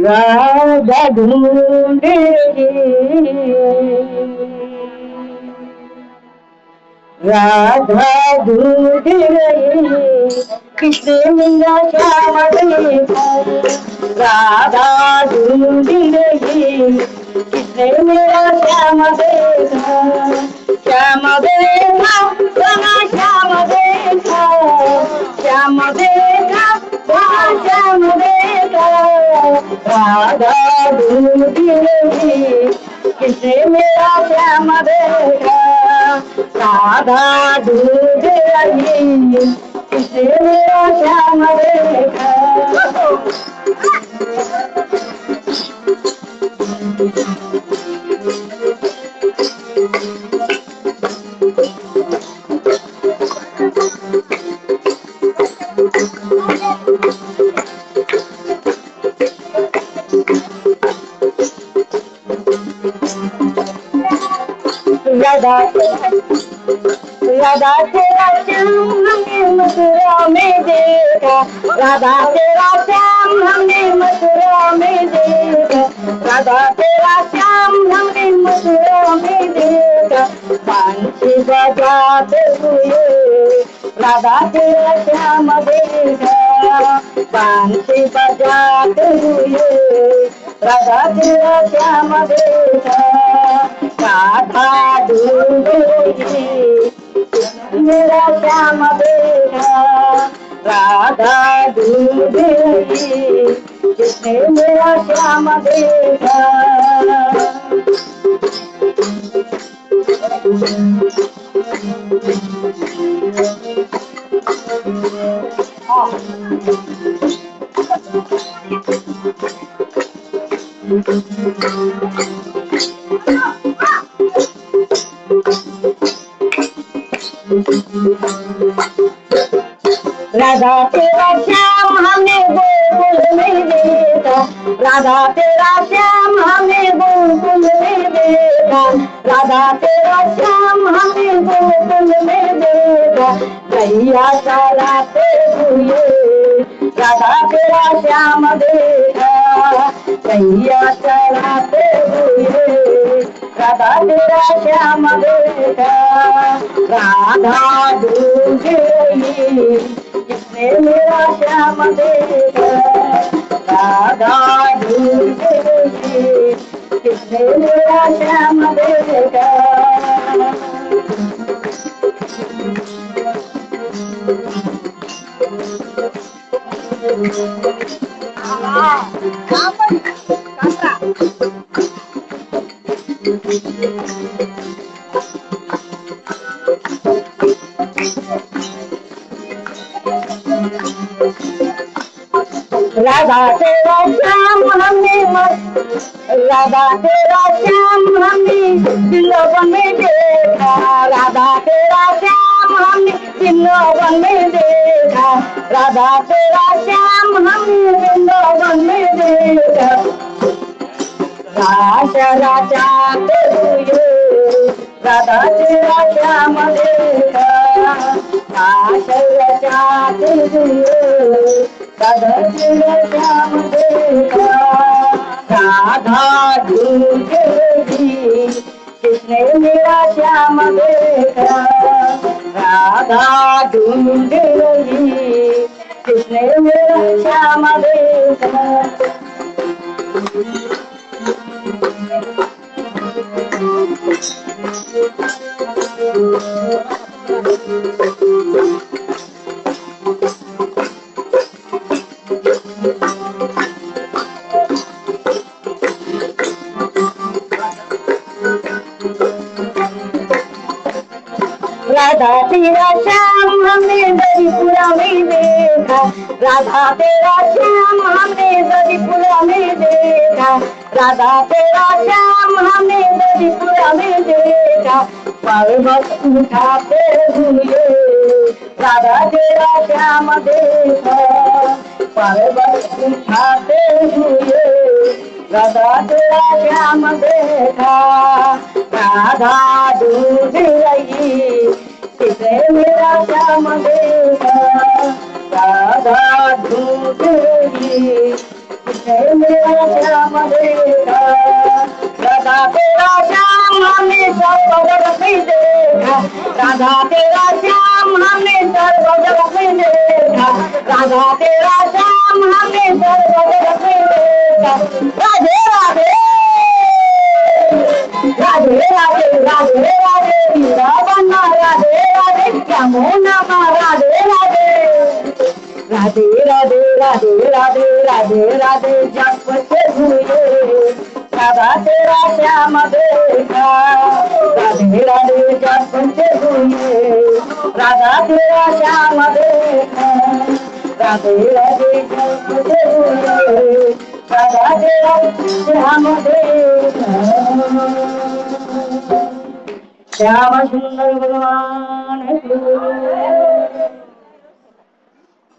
राधा ढूंढे राधा ढूंढ रही किसने मेरा श्याम देखा। राधा ढूंढ रही किसने मेरा श्याम देखा। श्याम देखा घना श्याम देखा। श्याम देखा घना श्याम देखा। राधा ढूंढ रही किसने मेरा श्याम देखा। राधा ढूंढ रही किसने मेरा श्याम देखा। राधा राधा तेरा श्याम हमने मथुरा में देखा। राधा तेरा श्याम हमने मथुरा में देखा। राधा तेरा श्याम हमने मथुरा में देखा। बांसुरी बजाते हुए राधा तेरा श्याम देखा। बांसुरी बजाते हुए राधा तेरा श्याम देखा। राधा ढूंढ रही मेरा श्याम देखा। राधा ढूंढ रही किसने मेरा श्याम देखा। राधा तेरा श्याम हमने गोकुल में देखा। राधा तेरा श्याम हमने गोकुल में देखा। राधा तेरा श्याम हमने गोकुल में देखा। कैया चलाते हुए राधा तेरा श्याम देखा। कैया चलाते हुए राधा तेरा श्याम देखा। राधा ढूंढ रही किसने मेरा श्याम देखा। राधा ढूंढ रही किसने मेरा श्याम देखा। राधा तेरा श्याम हमने राधा तेरा श्याम हमने वृंदावन में देखा। राधा तेरा श्याम हमने वृंदावन में देखा। राधा तेरा श्याम हमने वृंदावन में देखा। रास रचाते हुए राधा तेरा श्याम देखा। रास रचाते हुए राधा तेरा श्याम देखा। राधा ढूंढ रही किसने मेरा श्याम देखा। राधा ढूंढ रही किसने मेरा श्याम देखा। राधा तेरा श्याम हमने दरिपुरा में देखा। राधा तेरा श्याम हमने दरिपुरा में देखा। राधा तेरा श्याम हमने दरिपुरा में देखा। पर्वत उठाते हुए राधा तेरा श्याम देखा। पर्वत उठाते हुए राधा तेरा श्याम देखा। राधा ढूंढ रही किसने मेरा श्याम देखा। राधा ढूंढ रही जय मेरा श्याम देखा, राधा तेरा श्याम हमने सर्व जगत में देखा, राधा तेरा श्याम हमने सर्व जगत में देखा, राधा तेरा श्याम हमने सर्व जगत में देखा। राधे राधे राधे राधे राधे राधे वृंदावन राधे राधे यमुना राधे राधे राधे राधे राधे राधे राधे राधे जपते हुए राधा तेरा श्याम देखा, राधे राधे जपते हुए राधा तेरा श्याम देखा, राधे राधे जपते हुए राधा तेरा श्याम देखा। श्याम सुंदर भगवान